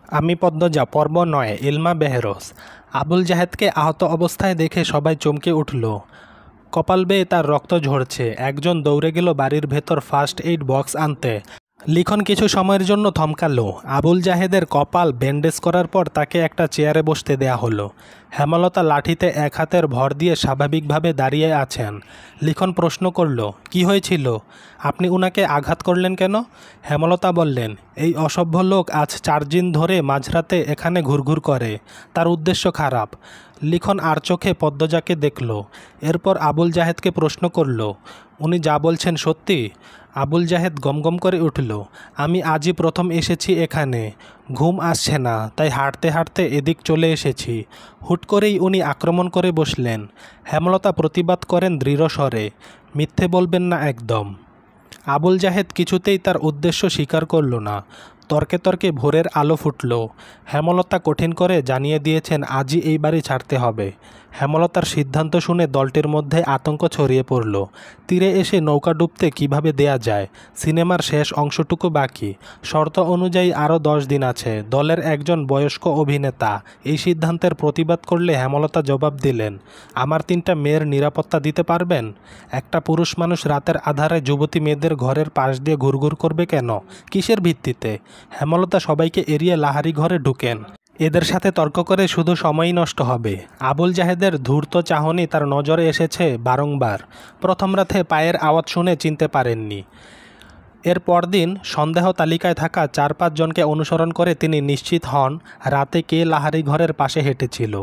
আমি পদ্মজা পর্ব ৯ ইলমা বেহেরোস। আবুল জাহেদকে আহত অবস্থায় দেখে সবাই চমকে উঠল। কপাল বেয়ে তার রক্ত ঝরছে। একজন দৌড়ে গেল বাড়ির ভেতর ফার্স্ট এইড বক্স আনতে। লিখন কিছু সময়ের জন্য থমকালো। আবুল জাহেদের কপাল ব্যান্ডেজ করার পর তাকে একটা চেয়ারে বসতে দেয়া হলো। হেমলতা লাঠিতে এক হাতের ভর দিয়ে স্বাভাবিকভাবে দাঁড়িয়ে আছেন। লিখন প্রশ্ন করল, কি হয়েছিল? আপনি উনাকে আঘাত করলেন কেন? হেমলতা বললেন, এই অসভ্য লোক আজ 4 দিন ধরে মাঝরাতে এখানে ঘুরঘুর করে। তার উদ্দেশ্য খারাপ। লিখন আর চোখে পদ্মজাকে দেখল। এরপর আবুল জাহেদকে প্রশ্ন করল, উনি যা বলছেন সত্যি? আবুল জাহেদ গমগম করে উঠল, আমি আজই প্রথম এসেছি এখানে। ঘুম আসছে না, তাই হাঁটতে হাঁটতে এদিক চলে এসেছি। হুট করেই উনি আক্রমণ করে বসলেন। হেমলতা প্রতিবাদ করেন দৃঢ় স্বরে, মিথ্যে বলবেন না একদম। আবুল জাহেদ কিছুতেই তার উদ্দেশ্য স্বীকার করল না। তর্কে তর্কে ভোরের আলো ফুটল। হেমলতা কঠিন করে জানিয়ে দিয়েছেন আজই এই বাড়ি ছাড়তে হবে। হেমলতার সিদ্ধান্ত শুনে দলটির মধ্যে আতঙ্ক ছড়িয়ে পড়ল। তীরে এসে নৌকা ডুবতে কিভাবে দেয়া যায়? সিনেমার শেষ অংশটুকু বাকি। শর্ত অনুযায়ী আরও 10 দিন আছে। দলের একজন বয়স্ক অভিনেতা এই সিদ্ধান্তের প্রতিবাদ করলে হেমলতা জবাব দিলেন, আমার 3টা মেয়ের নিরাপত্তা দিতে পারবেন? একটা পুরুষ মানুষ রাতের আধারে যুবতী মেয়েদের ঘরের পাশ দিয়ে ঘুরঘুর করবে কেন? কিসের ভিত্তিতে? হেমলতা সবাইকে এড়িয়ে লাহারি ঘরে ঢুকেন। এদের সাথে তর্ক করে শুধু সময়ই নষ্ট হবে। আবুল জাহেদের ধূর্ত চাহনি তার নজরে এসেছে বারংবার। প্রথম রাতে পায়ের আওয়াজ শুনে চিনতে পারেননি। এর পরদিন সন্দেহ তালিকায় থাকা 4-5 জনকে অনুসরণ করে তিনি নিশ্চিত হন রাতে কে লাহারি ঘরের পাশে হেঁটেছিল।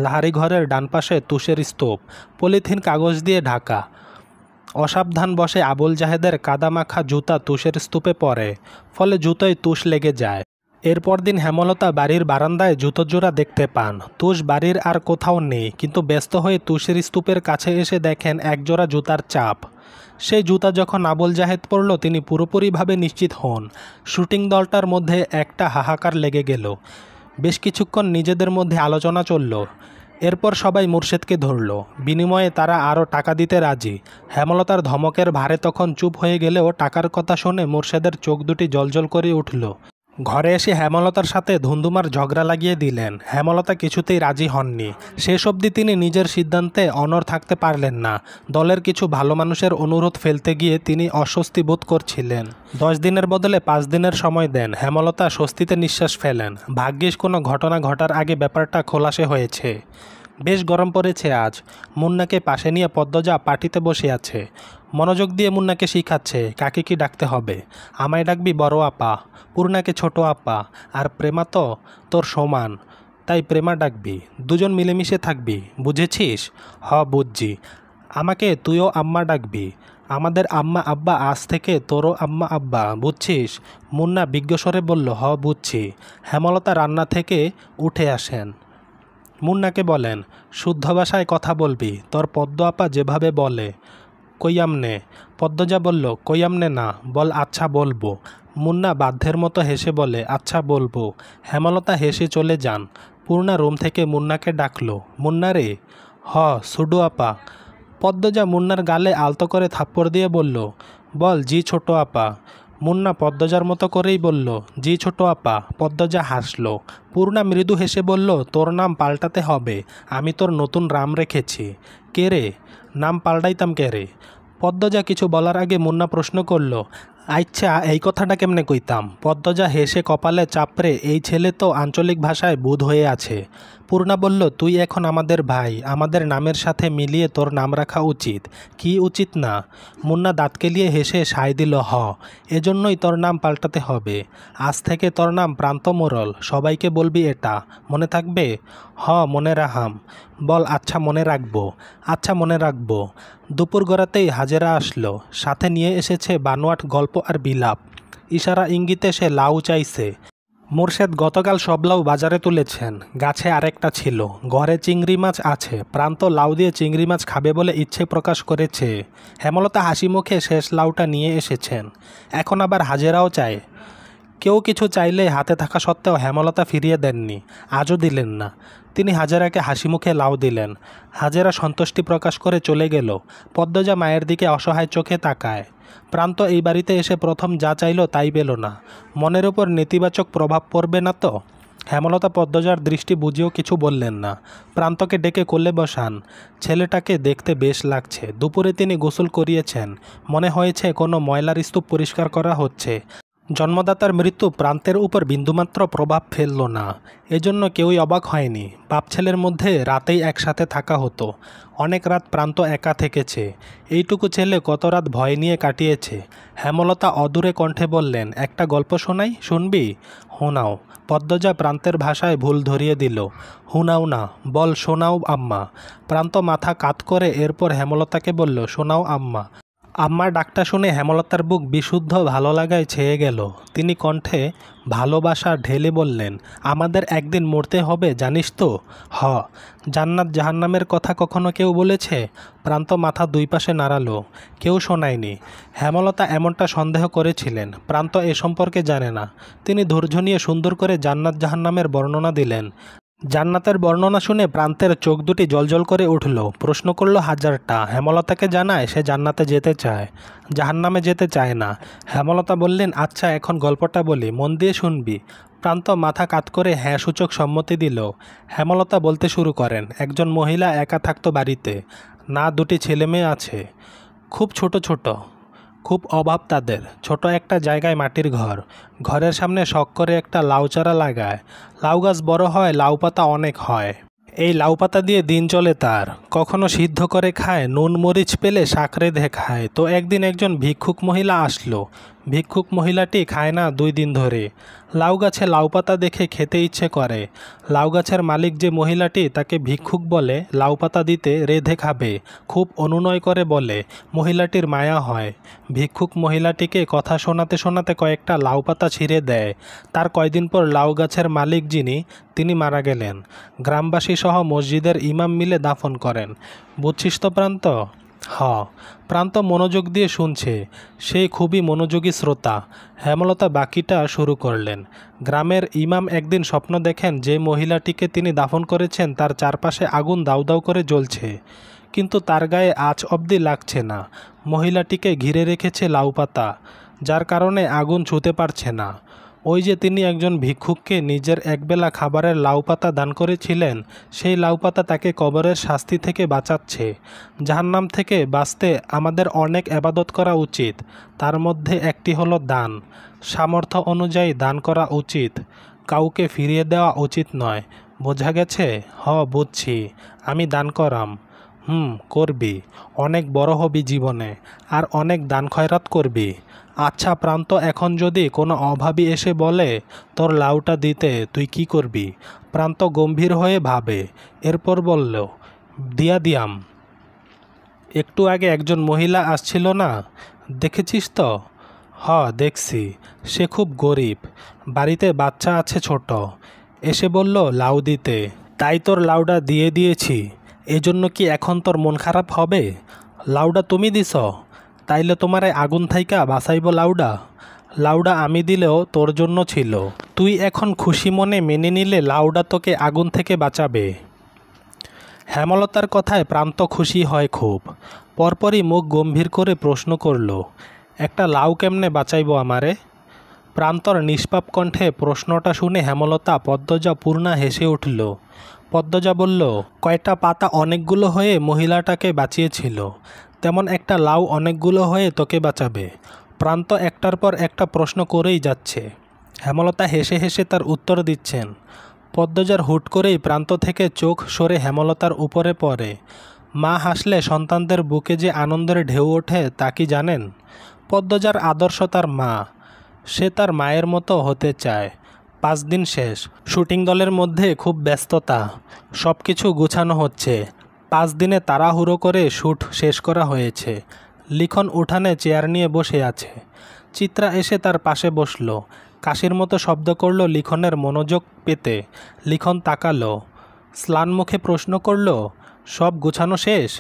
লাহারি ঘরের ডান পাশে তুষের স্তূপ, পলিথিন কাগজ দিয়ে ঢাকা। অসাবধানবশে আবুল জাহেদের কাদামাখা জুতা তুষের স্তূপে পড়ে, ফলে জুতোয় তুষ লেগে যায়। এরপর দিন হেমলতা বাড়ির বারান্দায় জুতো জোড়া দেখতে পান। তুষ বাড়ির আর কোথাও নেই, কিন্তু ব্যস্ত হয়ে তুষের স্তূপের কাছে এসে দেখেন একজোড়া জুতার চাপ। সেই জুতা যখন আবুল জাহেদ পরল তিনি পুরোপুরিভাবে নিশ্চিত হন। শুটিং দলটার মধ্যে একটা হাহাকার লেগে গেল। বেশ কিছুক্ষণ নিজেদের মধ্যে আলোচনা চলল। এরপর সবাই মুর্শেদকে ধরল। বিনিময়ে তারা আরও টাকা দিতে রাজি। হেমলতার ধমকের ভারে তখন চুপ হয়ে গেলেও টাকার কথা শুনে মুর্শেদের চোখ দুটি জ্বলজ্বল করে উঠল। ঘরে এসে হেমলতার সাথে ধুন্ধুমার ঝগড়া লাগিয়ে দিলেন। হেমলতা কিছুতেই রাজি হননি। শেষ অবধি তিনি নিজের সিদ্ধান্তে অনড় থাকতে পারলেন না। দলের কিছু ভালো মানুষের অনুরোধ ফেলতে গিয়ে তিনি অস্বস্তি বোধ করছিলেন। 10 দিনের বদলে 5 দিনের সময় দেন। হেমলতা স্বস্তিতে নিঃশ্বাস ফেলেন। ভাগ্যিস কোনো ঘটনা ঘটার আগে ব্যাপারটা খোলাসে হয়েছে। বেশ গরম পড়েছে আজ। মুন্নাকে পাশে নিয়ে পদ্মজা পার্টিতে বসে আছে। মনোযোগ দিয়ে মুন্নাকে শিখাচ্ছে কাকে কি ডাকতে হবে। আমায় ডাকবি বড় আপা, পূর্ণাকে ছোট আপা, আর প্রেমা তো তোর সমান, তাই প্রেমা ডাকবি। দুজন মিলেমিশে থাকবি, বুঝেছিস? হ বুঝছি। আমাকে তুইও আম্মা ডাকবি। আমাদের আম্মা আব্বা আজ থেকে তোরও আম্মা আব্বা, বুঝছিস? মুন্না বিজ্ঞস্বরে বলল, হ বুঝছি। হেমলতা রান্না থেকে উঠে আসেন। মুন্নাকে বলেন, শুদ্ধ ভাষায় কথা বলবি, তোর পদ্ম আপা যেভাবে বলে। কইয়ামনে? পদ্মজা বলল, কইয়ামনে না, বল আচ্ছা বলবো। মুন্না বাধ্যের মতো হেসে বলে, আচ্ছা বলবো। হেমলতা হেসে চলে যান। পূর্ণা রুম থেকে মুন্নাকে ডাকলো, মুন্না রে। হ সুডু আপা। পদ্মজা মুন্নার গালে আলতো করে থাপ্পড় দিয়ে বলল, বল জি ছোট আপা। মুন্না পদ্মজার মতো করেই বলল, জি ছোট আপা। পদ্মজা হাসল। পূর্ণা মৃদু হেসে বলল, তোর নাম পাল্টাতে হবে, আমি তোর নতুন নাম রেখেছি। কে রে? নাম পাল্টাইতাম কে রে? পদ্মজা কিছু বলার আগে মুন্না প্রশ্ন করল, আচ্ছা এই কথাটা কেমনে কইতাম? পদ্মজা হেসে কপালে চাপড়ে, এই ছেলে তো আঞ্চলিক ভাষায় বুধ হয়ে আছে। পূর্ণা বলল, তুই এখন আমাদের ভাই, আমাদের নামের সাথে মিলিয়ে তোর নাম রাখা উচিত। কি উচিত না? মুন্না দাঁত কেলিয়ে হেসে সায় দিল, হ, এজন্যই তোর নাম পাল্টাতে হবে। আজ থেকে তোর নাম প্রান্ত মোড়ল। সবাইকে বলবি এটা, মনে থাকবে? হ মনে রাখাম। বল আচ্ছা মনে রাখবো। আচ্ছা মনে রাখবো। দুপুর গড়াতেই হাজেরা আসলো। সাথে নিয়ে এসেছে বানোয়াট গল্প আর বিলাপ। ইশারা ইঙ্গিতে সে লাউ চাইছে। মুর্শেদ গতকাল সব লাউ বাজারে তুলেছেন। গাছে আরেকটা ছিল। ঘরে চিংড়ি মাছ আছে। প্রান্ত লাউ দিয়ে চিংড়ি মাছ খাবে বলে ইচ্ছে প্রকাশ করেছে। হেমলতা হাসি মুখে শেষ লাউটা নিয়ে এসেছেন। এখন আবার হাজেরাও চায়। কেউ কিছু চাইলে হাতে থাকা সত্ত্বেও হেমলতা ফিরিয়ে দেননি, আজও দিলেন না। তিনি হাজেরাকে হাসি মুখে লাউ দিলেন। হাজেরা সন্তুষ্টি প্রকাশ করে চলে গেল। পদ্মজা মায়ের দিকে অসহায় চোখে তাকায়। প্রান্ত এই বাড়িতে এসে প্রথম যা চাইল তাই পেল না। মনের ওপর নেতিবাচক প্রভাব পড়বে না তো? হেমলতা পদ্মজার দৃষ্টি বুঝেও কিছু বললেন না। প্রান্তকে ডেকে কোলে বসান। ছেলেটাকে দেখতে বেশ লাগছে। দুপুরে তিনি গোসল করিয়েছেন। মনে হয়েছে কোনো ময়লার স্তূপ পরিষ্কার করা হচ্ছে। জন্মদাতার মৃত্যু প্রান্তের উপর বিন্দুমাত্র প্রভাব ফেলল না। এজন্য কেউই অবাক হয়নি। বাপ ছেলের মধ্যে রাতেই একসাথে থাকা হতো। অনেক রাত প্রান্ত একা থেকেছে। এইটুকু ছেলে কত রাত ভয় নিয়ে কাটিয়েছে। হেমলতা অদূরে কণ্ঠে বললেন, একটা গল্প শোনাই, শুনবি? শোনাও। পদ্মজা প্রান্তের ভাষায় ভুল ধরিয়ে দিল। হুনাও না, বল শোনাও আম্মা। প্রান্ত মাথা কাত করে এরপর হেমলতাকে বলল, শোনাও আম্মা। আম্মার ডাকটা শুনে হেমলতার বুক বিশুদ্ধ ভালো লাগায় ছেয়ে গেল। তিনি কণ্ঠে ভালোবাসা ঢেলে বললেন, আমাদের একদিন মরতে হবে জানিস তো? হ। জান্নাত জাহান্নামের কথা কখনো কেউ বলেছে? প্রান্ত মাথা দুই পাশে নাড়ালো। কেউ শোনায়নি। হেমলতা এমনটা সন্দেহ করেছিলেন। প্রান্ত এ সম্পর্কে জানে না। তিনি ধৈর্য নিয়ে সুন্দর করে জান্নাত জাহান্নামের বর্ণনা দিলেন। জান্নাতের বর্ণনা শুনে প্রান্তের চোখ দুটি জ্বলজ্বল করে উঠল। প্রশ্ন করল হাজারটা। হেমলতাকে জানায় সে জান্নাতে যেতে চায়, জাহান্নামে যেতে চায় না। হেমলতা বললেন, আচ্ছা এখন গল্পটা বলি, মন দিয়ে শুনবি। প্রান্ত মাথা কাত করে হ্যাঁ সূচক সম্মতি দিল। হেমলতা বলতে শুরু করেন, একজন মহিলা একা থাকতো বাড়িতে। না, দুটি ছেলে মেয়ে আছে, খুব ছোট ছোট, খুব অভাব তাদের। ছোট একটা জায়গায় মাটির ঘর। ঘরের সামনে শখ করে একটা লাউ চারা লাগায়। লাউ গাছ বড় হয়, লাউ পাতা অনেক হয়। এই লাউ পাতা দিয়ে দিন চলে তার। কখনো সিদ্ধ করে খায়, নুন মরিচ পেলে শাক রেঁধে খায়। তো একদিন একজন ভিক্ষুক মহিলা আসলো। ভিক্ষুক মহিলাটি খায় না 2 দিন ধরে। লাউ গাছে লাউ পাতা দেখে খেতে ইচ্ছে করে। লাউ গাছের মালিক যে মহিলাটি, তাকে ভিক্ষুক বলে লাউ পাতা দিতে, রেঁধে খাবে। খুব অনুনয় করে বলে। মহিলাটির মায়া হয়। ভিক্ষুক মহিলাটিকে কথা শোনাতে শোনাতে কয়েকটা লাউ পাতা ছিঁড়ে দেয়। তার কয়দিন পর লাউ গাছের মালিক যিনি, তিনি মারা গেলেন। গ্রামবাসী সহ মসজিদের ইমাম মিলে দাফন করেন। বুঝছিস তো প্রান্ত? হ। প্রান্ত মনোযোগ দিয়ে শুনছে। সে খুবই মনোযোগী শ্রোতা। হেমলতা বাকিটা শুরু করলেন। গ্রামের ইমাম একদিন স্বপ্ন দেখেন যে মহিলাটিকে তিনি দাফন করেছেন তার চারপাশে আগুন দাউ দাউ করে জ্বলছে, কিন্তু তার গায়ে আঁচ অবধি লাগছে না। মহিলাটিকে ঘিরে রেখেছে লাউ পাতা, যার কারণে আগুন ছুঁতে পারছে না। ওই যে তিনি একজন ভিক্ষুককে নিজের একবেলা খাবারের লাউ পাতা দান করেছিলেন, সেই লাউ পাতা তাকে কবরের শাস্তি থেকে বাঁচাচ্ছে। জাহান্নাম থেকে বাঁচতে আমাদের অনেক ইবাদত করা উচিত। তার মধ্যে একটি হলো দান। সামর্থ্য অনুযায়ী দান করা উচিত, কাউকে ফিরিয়ে দেওয়া উচিত নয়। বোঝা গেছে? হ, বুঝছি। আমি দান করাম। করবি। অনেক বড় হবি জীবনে, আর অনেক দান খয়রাত করবি। আচ্ছা প্রান্ত, এখন যদি কোনো অভাবী এসে বলে তোর লাউটা দিতে, তুই কি করবি? প্রান্ত গম্ভীর হয়ে ভাবে। এরপর বলল, দিয়া দিয়াম। একটু আগে একজন মহিলা আসছিল না, দেখেছিস তো? হ, দেখছি। সে খুব গরিব, বাড়িতে বাচ্চা আছে ছোট। এসে বলল লাউ দিতে, তাই তোর লাউটা দিয়ে দিয়েছি। এজন্য কি এখন তোর মন খারাপ হবে? লাউডা তুমি দিছ, তাইলে তোমার আগুন থাইকা বাঁচাইব লাউডা? লাউডা আমি দিলেও তোর জন্য ছিল। তুই এখন খুশি মনে মেনে নিলে লাউডা তোকে আগুন থেকে বাঁচাবে। হেমলতার কথায় প্রান্ত খুশি হয় খুব। পরপরই মুখ গম্ভীর করে প্রশ্ন করল, একটা লাউ কেমনে বাঁচাইব আমারে? প্রান্তর নিষ্পাপ কণ্ঠে প্রশ্নটা শুনে হেমলতা পদ্মজা পূর্ণা হেসে উঠল। পদ্মজা বলল, কয়টা পাতা অনেকগুলো হয়ে মহিলাটাকে বাঁচিয়েছিল, তেমন একটা লাউ অনেকগুলো হয়ে তোকে বাঁচাবে। প্রান্ত একটার পর একটা প্রশ্ন করেই যাচ্ছে। হেমলতা হেসে হেসে তার উত্তর দিচ্ছেন। পদ্মজার হুট করেই প্রান্ত থেকে চোখ সরে হেমলতার উপরে পড়ে। মা হাসলে সন্তানদের বুকে যে আনন্দের ঢেউ ওঠে তা কি জানেন? পদ্মজার আদর্শ তার মা। সে তার মায়ের মতো হতে চায়। 5 দিন শেষ। শুটিং দলের মধ্যে খুব ব্যস্ততা। সব কিছু গুছানো হচ্ছে। 5 দিনে তাড়াহুড়ো করে শ্যুট শেষ করা হয়েছে। লিখন উঠানে চেয়ার নিয়ে বসে আছে। চিত্রা এসে তার পাশে বসল। কাশির মতো শব্দ করল লিখনের মনোযোগ পেতে। লিখন তাকালো। স্লান মুখে প্রশ্ন করল, সব গুছানো শেষ?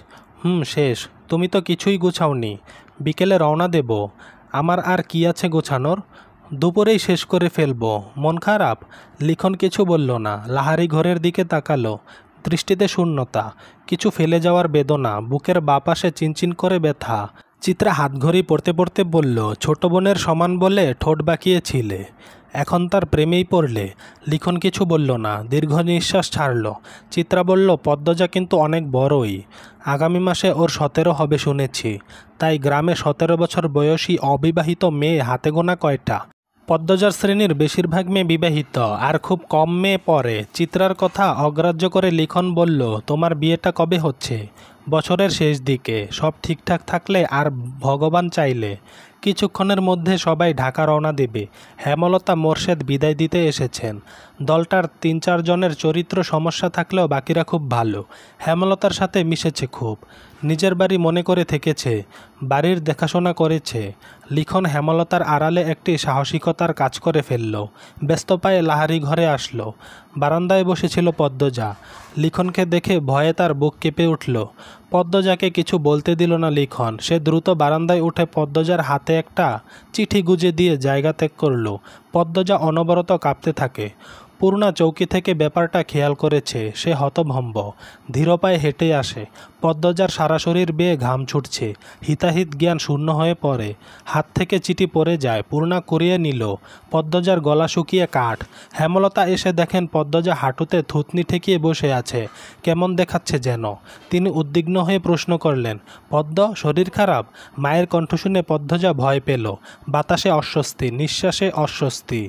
শেষ। তুমি তো কিছুই গুছাওনি। বিকেলে রওনা দেব। আমার আর কি আছে গোছানোর? দুপুরেই শেষ করে ফেলবো। মন খারাপ? লিখন কিছু বলল না। লাহারি ঘরের দিকে তাকালো। দৃষ্টিতে শূন্যতা, কিছু ফেলে যাওয়ার বেদনা, বুকের বাঁ পাশে চিনচিন করে ব্যথা। চিত্রা হাতঘড়ি পড়তে পড়তে বলল, ছোট বোনের সমান বলে ঠোঁট বাঁকিয়েছিলে। এখন তার প্রেমেই পড়লে? লিখন কিছু বলল না, দীর্ঘ নিঃশ্বাস ছাড়ল। চিত্রা বলল, পদ্মজা কিন্তু অনেক বড়ই। আগামী মাসে ওর 17 হবে শুনেছি। তাই গ্রামে 17 বছর বয়সী অবিবাহিত মেয়ে হাতে গোনা কয়টা? পদ্মজার শ্রেণীর বেশিরভাগ মেয়ে বিবাহিত, আর খুব কম মেয়ে পড়ে। চিত্রার কথা অগ্রাহ্য করে লিখন বলল, তোমার বিয়েটা কবে হচ্ছে? বছরের শেষ দিকে, সব ঠিকঠাক থাকলে আর ভগবান চাইলে। কিছুক্ষণের মধ্যে সবাই ঢাকা রওনা দেবে। হেমলতা মোর্শেদ বিদায় দিতে এসেছেন। দলটার 3-4 জনের চরিত্র সমস্যা থাকলেও বাকিরা খুব ভালো। হেমলতার সাথে মিশেছে খুব। নিজের বাড়ি মনে করে থেকেছে, বাড়ির দেখাশোনা করেছে। লিখন হেমলতার আড়ালে একটি সাহসিকতার কাজ করে ফেলল। ব্যস্ত পায়ে লাহারি ঘরে আসলো। বারান্দায় বসেছিল পদ্মজা। লিখনকে দেখে ভয়ে তার বুক কেঁপে উঠল। পদ্মজাকে কিছু বলতে দিল না লিখন। সে দ্রুত বারান্দায় উঠে পদ্মজার হাতে একটা চিঠি গুজে দিয়ে জায়গা ত্যাগ করল। পদ্মজা অনবরত কাঁপতে থাকে। পূর্ণা চৌকি থেকে ব্যাপারটা খেয়াল করেছে। সে হতভম্ব। ধীর পায়ে হেঁটে আসে। পদ্মজার সারা শরীর বেয়ে ঘাম ছুটছে। হিতাহিত জ্ঞান শূন্য হয়ে পড়ে। হাত থেকে চিঠি পড়ে যায়। পূর্ণা কুড়িয়ে নিল। পদ্মজার গলা শুকিয়ে কাঠ। হেমলতা এসে দেখেন পদ্মজা হাঁটুতে থুতনি ঠেকিয়ে বসে আছে। কেমন দেখাচ্ছে যেন। তিনি উদ্বিগ্ন হয়ে প্রশ্ন করলেন, পদ্ম, শরীর খারাপ? মায়ের কণ্ঠ শুনে পদ্মজা ভয় পেল। বাতাসে অস্বস্তি, নিঃশ্বাসে অস্বস্তি।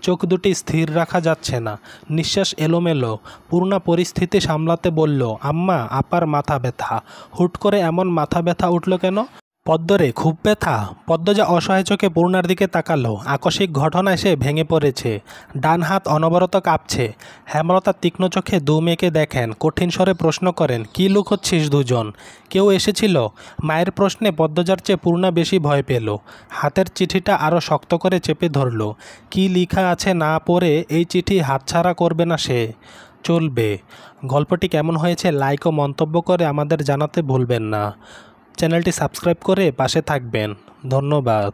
চোখ দুটি স্থির রাখা যাচ্ছে না। নিঃশ্বাস এলোমেলো। পূর্ণা পরিস্থিতি সামলাতে বলল, আম্মা, আপার মাথা ব্যথা। হুট করে এমন মাথা ব্যথা উঠল কেন? পদ্মরে খুব ব্যথা? পদ্মজা অসহায় চোখে পূর্ণার দিকে তাকালো। আকস্মিক ঘটনায় সে ভেঙে পড়েছে। ডান হাত অনবরত কাঁপছে। হেমলতা তীক্ষ্ণ চোখে দু মেয়েকে দেখেন। কঠিন স্বরে প্রশ্ন করেন, কী লুকোচ্ছিস দুজন? কেউ এসেছিল? মায়ের প্রশ্নে পদ্মজার চেয়ে পূর্ণা বেশি ভয় পেল। হাতের চিঠিটা আরও শক্ত করে চেপে ধরল। কি লেখা আছে না পড়ে এই চিঠি হাতছাড়া করবে না সে। চলবে। গল্পটি কেমন হয়েছে লাইক ও মন্তব্য করে আমাদের জানাতে ভুলবেন না। চ্যানেলটি সাবস্ক্রাইব করে পাশে থাকবেন। ধন্যবাদ।